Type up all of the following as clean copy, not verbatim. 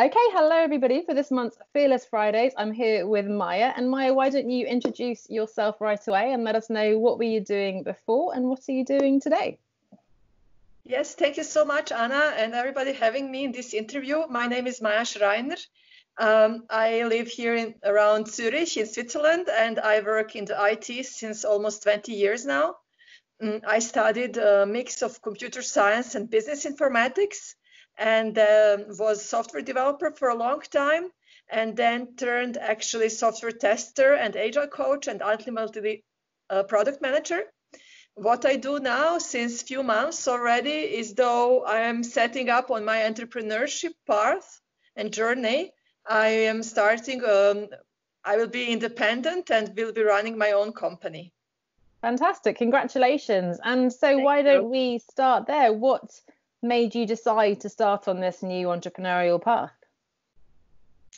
Okay, hello everybody. For this month's Fearless Fridays, I'm here with Maja. And Maja, why don't you introduce yourself right away and let us know what were you doing before and what are you doing today? Yes, thank you so much, Anna, and everybody having me in this interview. My name is Maja Schreiner. I live here around Zurich in Switzerland, and I work in the IT since almost 20 years now. I studied a mix of computer science and business informatics, and was software developer for a long time, and then turned actually software tester and agile coach, and ultimately product manager. What I do now since few months already is, though I am setting up on my entrepreneurship path and journey, I am starting, I will be independent and will be running my own company. Fantastic, congratulations. And so why don't we start there? What made you decide to start on this new entrepreneurial path?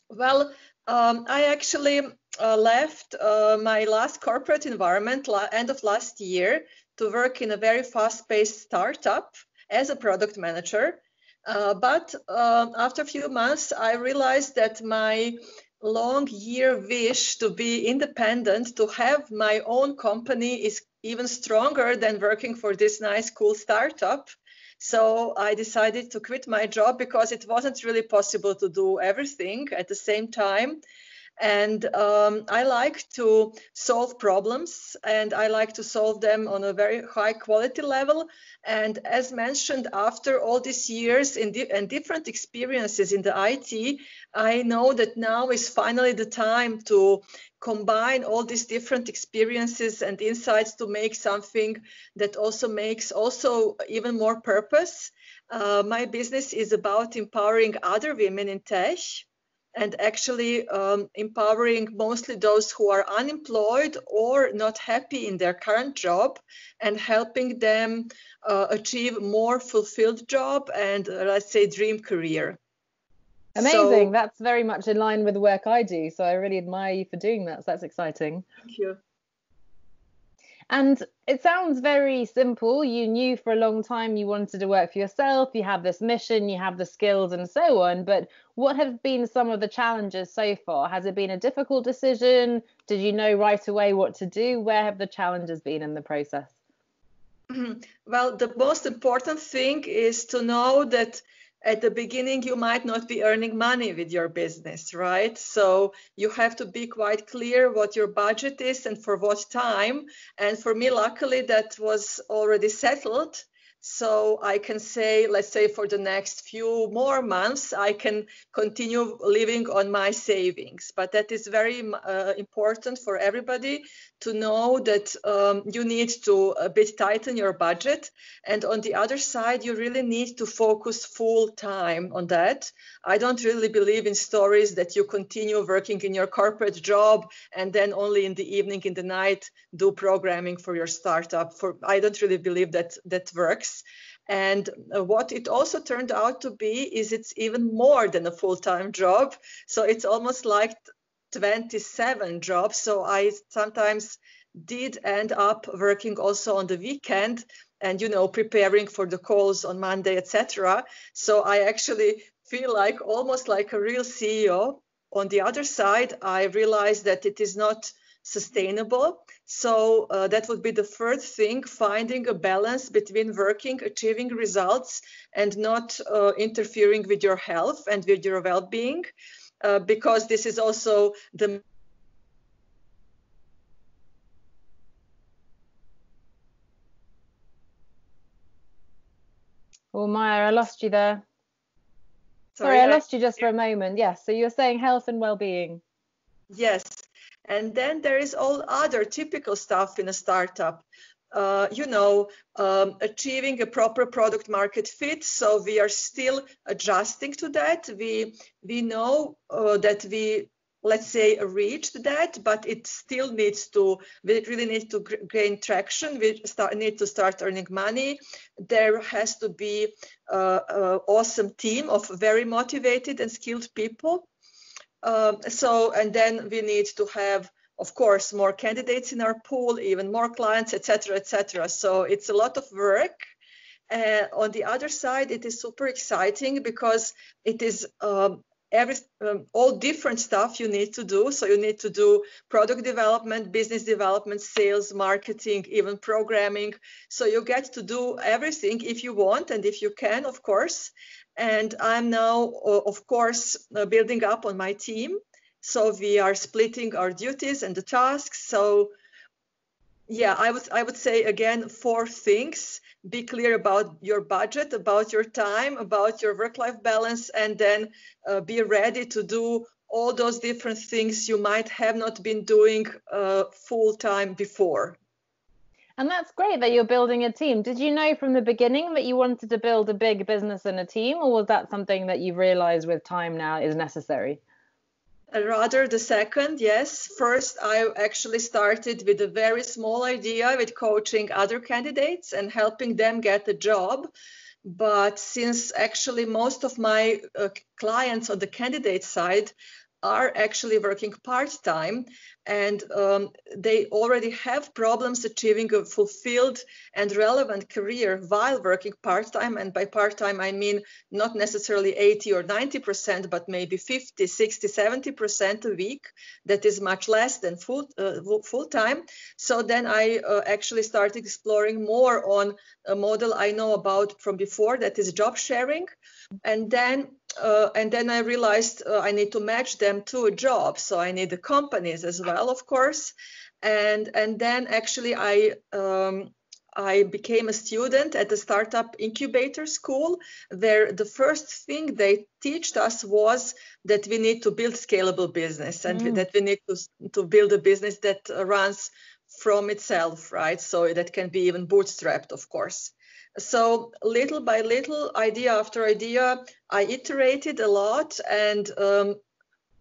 Well, I actually left my last corporate environment end of last year to work in a very fast-paced startup as a product manager. But after a few months, I realized that my long year wish to be independent, to have my own company, is even stronger than working for this nice, cool startup. So I decided to quit my job because it wasn't really possible to do everything at the same time. And I like to solve problems, and I like to solve them on a very high quality level. And as mentioned, after all these years and different experiences in the IT, I know that now is finally the time to combine all these different experiences and insights to make something that also makes even more purpose. My business is about empowering other women in tech, and actually empowering mostly those who are unemployed or not happy in their current job, and helping them achieve more fulfilled job and let's say dream career. Amazing. So, that's very much in line with the work I do. So I really admire you for doing that. So that's exciting. Thank you. And it sounds very simple. You knew for a long time you wanted to work for yourself. You have this mission, you have the skills and so on. But what have been some of the challenges so far? Has it been a difficult decision? Did you know right away what to do? Where have the challenges been in the process? Well, the most important thing is to know that at the beginning, you might not be earning money with your business, right? So you have to be quite clear what your budget is and for what time. And for me, luckily, that was already settled. So I can say, let's say for the next few more months, I can continue living on my savings. But that is very important for everybody to know that you need to a bit tighten your budget. And on the other side, you really need to focus full time on that. I don't really believe in stories that you continue working in your corporate job and then only in the evening, in the night, do programming for your startup. I don't really believe that that works. And what it also turned out to be is it's even more than a full-time job. So it's almost like 27 jobs. So I sometimes did end up working also on the weekend and, preparing for the calls on Monday, etc. So I actually feel like almost like a real CEO. On the other side, I realized that it is not sustainable. So that would be the first thing, finding a balance between working, achieving results, and not interfering with your health and with your well-being, because this is also the Oh, Maja, I lost you there. Sorry, I lost you just for a moment. Yes, so you're saying health and well-being. Yes. And then there is all other typical stuff in a startup. Achieving a proper product market fit. So we are still adjusting to that. We know that we, let's say, reached that, but it still needs to, we really need to gain traction. We need to start earning money. There has to be an awesome team of very motivated and skilled people. And then we need to have, of course, more candidates in our pool, even more clients, etc., etc. So it's a lot of work. On the other side, it is super exciting because it is all different stuff you need to do. So you need to do product development, business development, sales, marketing, even programming. So you get to do everything if you want and if you can, of course. And I'm now, of course, building up on my team. So we are splitting our duties and the tasks. So yeah, I would say again, 4 things. Be clear about your budget, about your time, about your work-life balance, and then be ready to do all those different things you might have not been doing full-time before. And that's great that you're building a team. Did you know from the beginning that you wanted to build a big business and a team, or was that something that you've realized with time now is necessary? Rather the second, yes. First, I actually started with a very small idea with coaching other candidates and helping them get a job. But since actually most of my clients on the candidate side are actually working part-time, and they already have problems achieving a fulfilled and relevant career while working part-time. And by part-time, I mean not necessarily 80 or 90%, but maybe 50, 60, 70% a week. That is much less than full-time. So then I actually started exploring more on a model I know about from before, that is job sharing. And then I realized I need to match them to a job. So I need the companies as well, of course. And then actually I became a student at the startup incubator school, where the first thing they taught us was that we need to build scalable business and that we need to build a business that runs from itself, right? So that can be even bootstrapped, of course. So little by little, idea after idea, I iterated a lot. And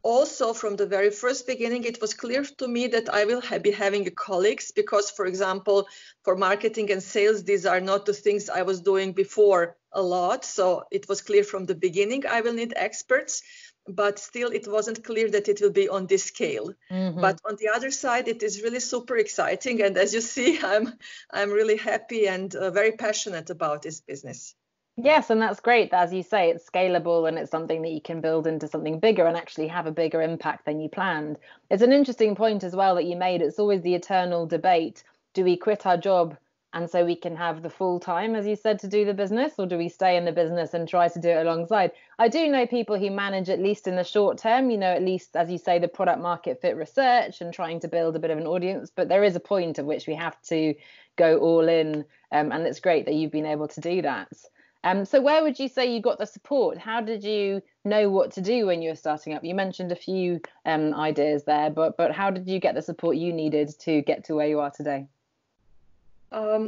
also from the very first beginning, it was clear to me that I will be having colleagues because, for example, for marketing and sales, these are not the things I was doing before a lot. So it was clear from the beginning I will need experts. But still, it wasn't clear that it will be on this scale. But on the other side, it is really super exciting. And as you see, I'm really happy and very passionate about this business. Yes, and that's great. As you say, it's scalable and it's something that you can build into something bigger and actually have a bigger impact than you planned. It's an interesting point as well that you made. It's always the eternal debate. Do we quit our job and so we can have the full time, as you said, to do the business, or do we stay in the business and try to do it alongside? I do know people who manage, at least in the short term, at least, as you say, the product market fit research and trying to build a bit of an audience. But there is a point at which we have to go all in. And it's great that you've been able to do that. So where would you say you got the support? How did you know what to do when you were starting up? You mentioned a few ideas there, but how did you get the support you needed to get to where you are today?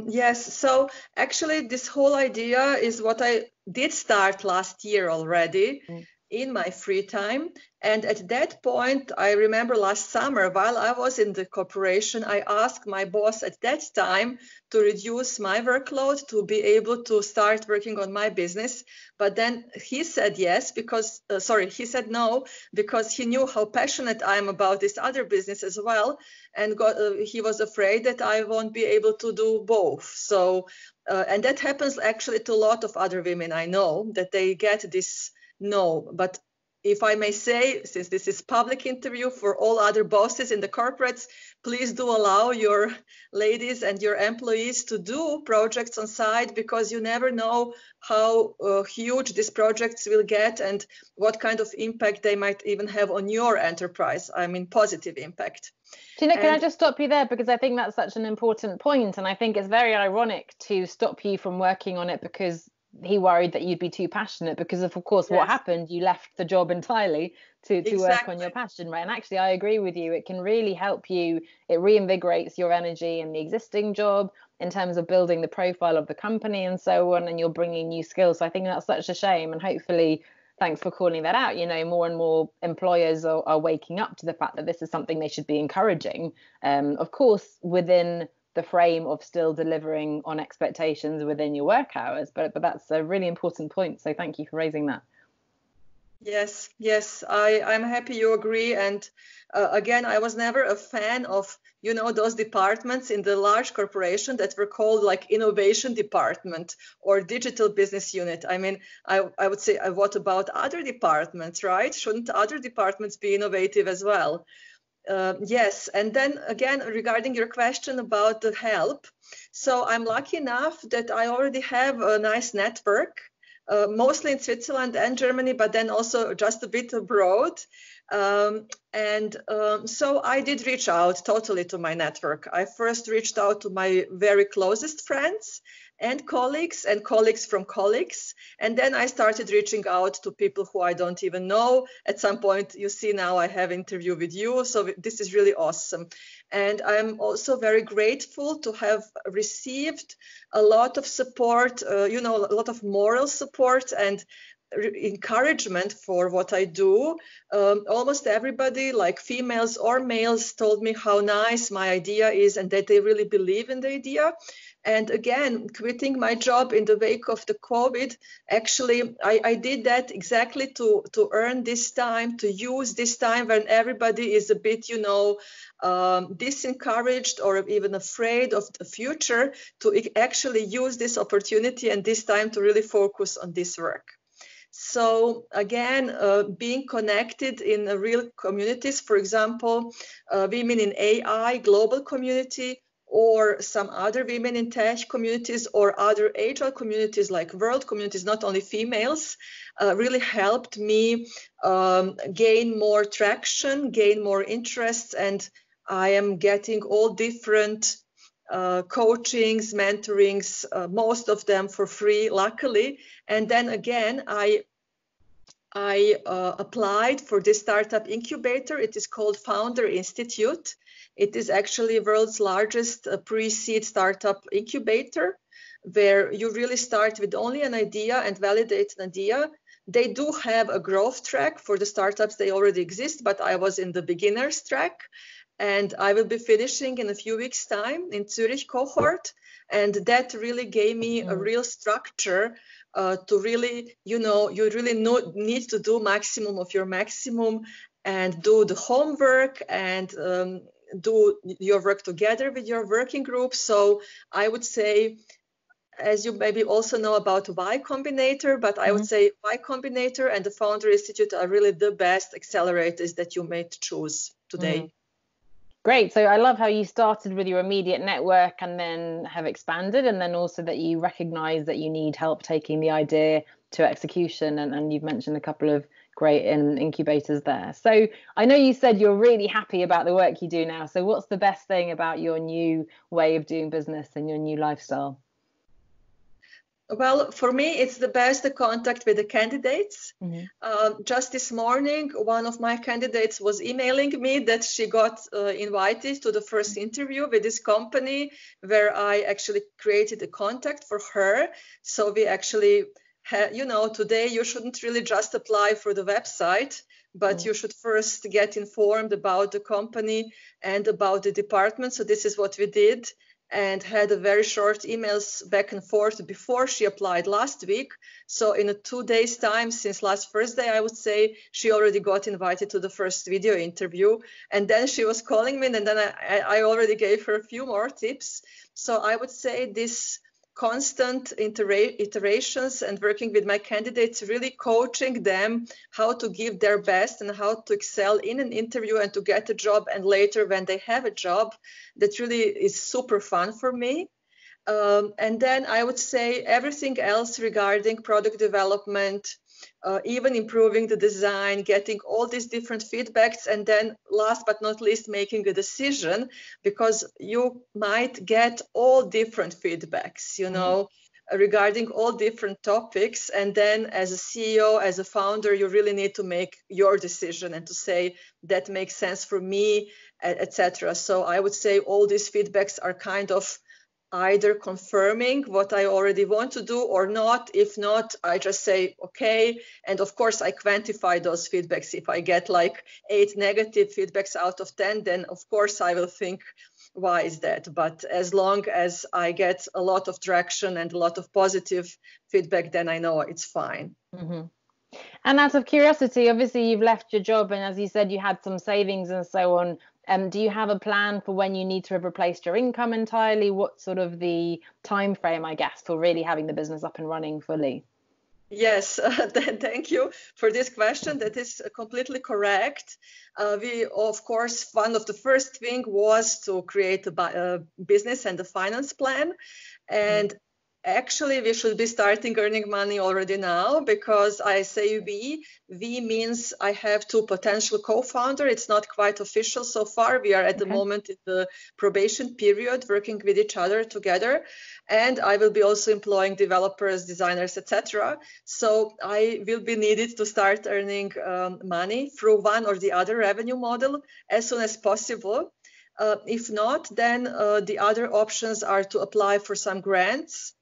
Yes, so actually this whole idea is what I did start last year already in my free time. And at that point, I remember last summer, while I was in the corporation, I asked my boss at that time to reduce my workload to be able to start working on my business. But then he said yes, because, he said no, because he knew how passionate I am about this other business as well. And he was afraid that I won't be able to do both. So, and that happens actually to a lot of other women I know, that they get this no. But if I may say, since this is public interview for all other bosses in the corporates, please do allow your ladies and your employees to do projects on side, because you never know how huge these projects will get and what kind of impact they might even have on your enterprise. I mean, positive impact. Tina, can I just stop you there? Because I think that's such an important point. And I think it's very ironic to stop you from working on it because he worried that you'd be too passionate, because of course what happened, you left the job entirely to work on your passion, right? And actually I agree with you, it can really help you. It reinvigorates your energy in the existing job in terms of building the profile of the company and so on, and you're bringing new skills. So I think that's such a shame, and hopefully, thanks for calling that out, more and more employers are waking up to the fact that this is something they should be encouraging, of course within the frame of still delivering on expectations within your work hours. But that's a really important point. So thank you for raising that. Yes, I'm happy you agree. And again, I was never a fan of, those departments in the large corporation that were called like innovation department or digital business unit. I mean, I would say, what about other departments, right? Shouldn't other departments be innovative as well? Yes, and then again, regarding your question about the help, so I'm lucky enough that I already have a nice network, mostly in Switzerland and Germany, but then also just a bit abroad. So I did reach out totally to my network. I first reached out to my very closest friends and colleagues from colleagues. And then I started reaching out to people who I don't even know. At some point, you see now I have an interview with you. So this is really awesome. And I'm also very grateful to have received a lot of support, a lot of moral support and encouragement for what I do. Almost everybody, like females or males, told me how nice my idea is and that they really believe in the idea. And again, quitting my job in the wake of the COVID, actually, I did that exactly to earn this time, to use this time when everybody is a bit, disencouraged or even afraid of the future, to actually use this opportunity and this time to really focus on this work. So again, being connected in real communities, for example, women in AI global community, or some other women in tech communities or other agile communities like world communities, not only females, really helped me gain more traction, gain more interest, and I am getting all different coachings, mentorings, most of them for free, luckily. And then again, I applied for this startup incubator. It is called Founder Institute. It is actually the world's largest pre-seed startup incubator, where you really start with only an idea and validate an idea. They do have a growth track for the startups. They already exist, but I was in the beginners track. And I will be finishing in a few weeks' time in Zurich cohort. And that really gave me a real structure to really, you really need to do maximum of your maximum and do the homework and do your work together with your working group. So I would say, as you maybe also know about Y Combinator, but I would say Y Combinator and the Founder Institute are really the best accelerators that you may choose today. Great. So I love how you started with your immediate network and then have expanded, and then also that you recognize that you need help taking the idea to execution. And you've mentioned a couple of great incubators there. So I know you said you're really happy about the work you do now. So what's the best thing about your new way of doing business and your new lifestyle? Well, for me, it's the best contact with the candidates. Just this morning, one of my candidates was emailing me that she got invited to the first interview with this company, where I actually created a contact for her. So we actually today you shouldn't really just apply for the website, but you should first get informed about the company and about the department. So this is what we did, and had a very short emails back and forth before she applied last week. So in a 2 days time, since last Thursday, I would say, she already got invited to the first video interview. And then she was calling me, and then I already gave her a few more tips. So I would say this constant iterations and working with my candidates, really coaching them how to give their best and how to excel in an interview and to get a job, and later when they have a job, that really is super fun for me. And then I would say everything else regarding product development, even improving the design, getting all these different feedbacks, and then last but not least, making a decision, because you might get all different feedbacks, regarding all different topics. And then as a CEO, as a founder, you really need to make your decision and to say that makes sense for me, etc. So I would say all these feedbacks are kind of either confirming what I already want to do or not. If not, I just say, okay. And of course, I quantify those feedbacks. If I get like 8 negative feedbacks out of 10, then of course I will think, why is that? But as long as I get a lot of traction and a lot of positive feedback, then I know it's fine. And out of curiosity, obviously you've left your job, and as you said, you had some savings and so on. Do you have a plan for when you need to have replaced your income entirely? What sort of the time frame, I guess, for really having the business up and running fully? Yes, thank you for this question. That is completely correct. We, of course, one of the first thing was to create a business and a finance plan. And actually, we should be starting earning money already now, because I say we means I have two potential co-founder. It's not quite official so far. We are at the moment in the probation period, working with each other together. And I will be also employing developers, designers, etc. So I will be needed to start earning money through one or the other revenue model as soon as possible. If not, then the other options are to apply for some grants.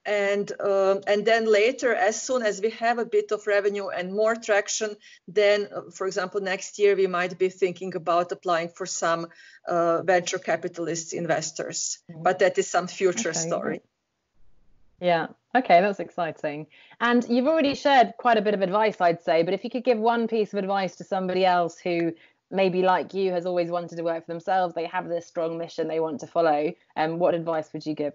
And then later, as soon as we have a bit of revenue and more traction, then, for example, next year, we might be thinking about applying for some venture capitalist investors. But that is some future story. Great. Yeah. Okay, that's exciting. And you've already shared quite a bit of advice, I'd say, but if you could give one piece of advice to somebody else who maybe like you has always wanted to work for themselves, they have this strong mission they want to follow, what advice would you give?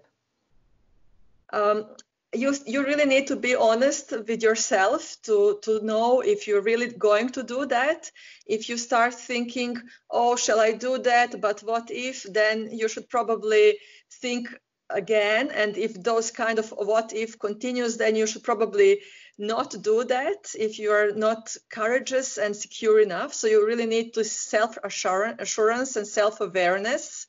You really need to be honest with yourself to know if you're really going to do that. If you start thinking, oh, shall I do that? But what if? Then you should probably think again. And if those kind of what if continues, then you should probably not do that if you are not courageous and secure enough. So you really need to self-assurance and self-awareness,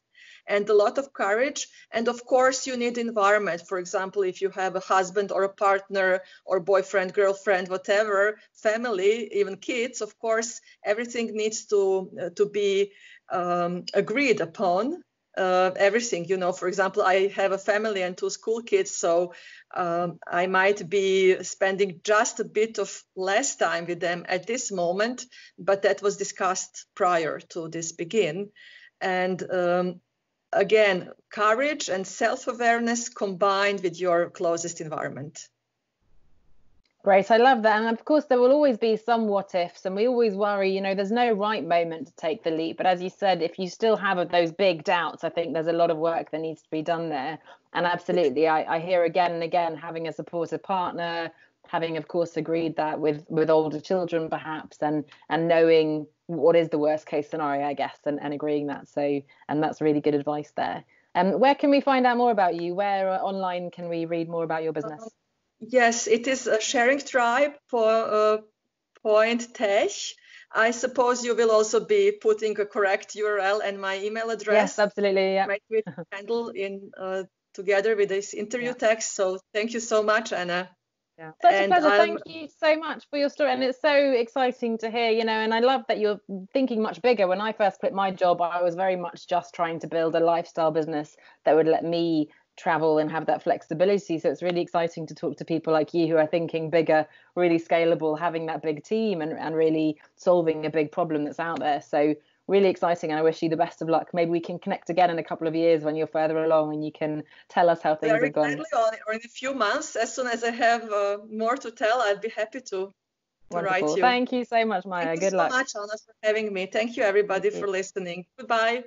and a lot of courage. And of course, you need environment. For example, if you have a husband or a partner or boyfriend, girlfriend, whatever, family, even kids, of course, everything needs to be agreed upon. Everything, for example, I have a family and two school kids, so I might be spending just a bit of less time with them at this moment, but that was discussed prior to this begin. And again, courage and self-awareness combined with your closest environment. Great, I love that. And of course, there will always be some what ifs, and we always worry, there's no right moment to take the leap. But as you said, if you still have those big doubts, I think there's a lot of work that needs to be done there. And absolutely, I hear again and again, having a supportive partner, having, of course, agreed that with older children, perhaps, and knowing what is the worst case scenario, I guess, and agreeing that. So, and that's really good advice there. Where can we find out more about you? Where online can we read more about your business? Yes, it is a sharing tribe for Point Tech. I suppose you will also be putting a correct URL and my email address. Yes, absolutely. Yeah. My Twitter handle in together with this interview text. So thank you so much, Anna. Yeah. Such a pleasure. Thank you so much for your story. And it's so exciting to hear, and I love that you're thinking much bigger. When I first quit my job, I was very much just trying to build a lifestyle business that would let me travel and have that flexibility. So it's really exciting to talk to people like you who are thinking bigger, really scalable, having that big team and really solving a big problem that's out there. So really exciting, and I wish you the best of luck. Maybe we can connect again in a couple of years when you're further along and you can tell us how things have gone. Very gladly, or in a few months, as soon as I have more to tell, I'd be happy to write you. Thank you so much, Maja. Good luck. Thank you so much, Anna, for having me. Thank you, everybody, for listening. Goodbye.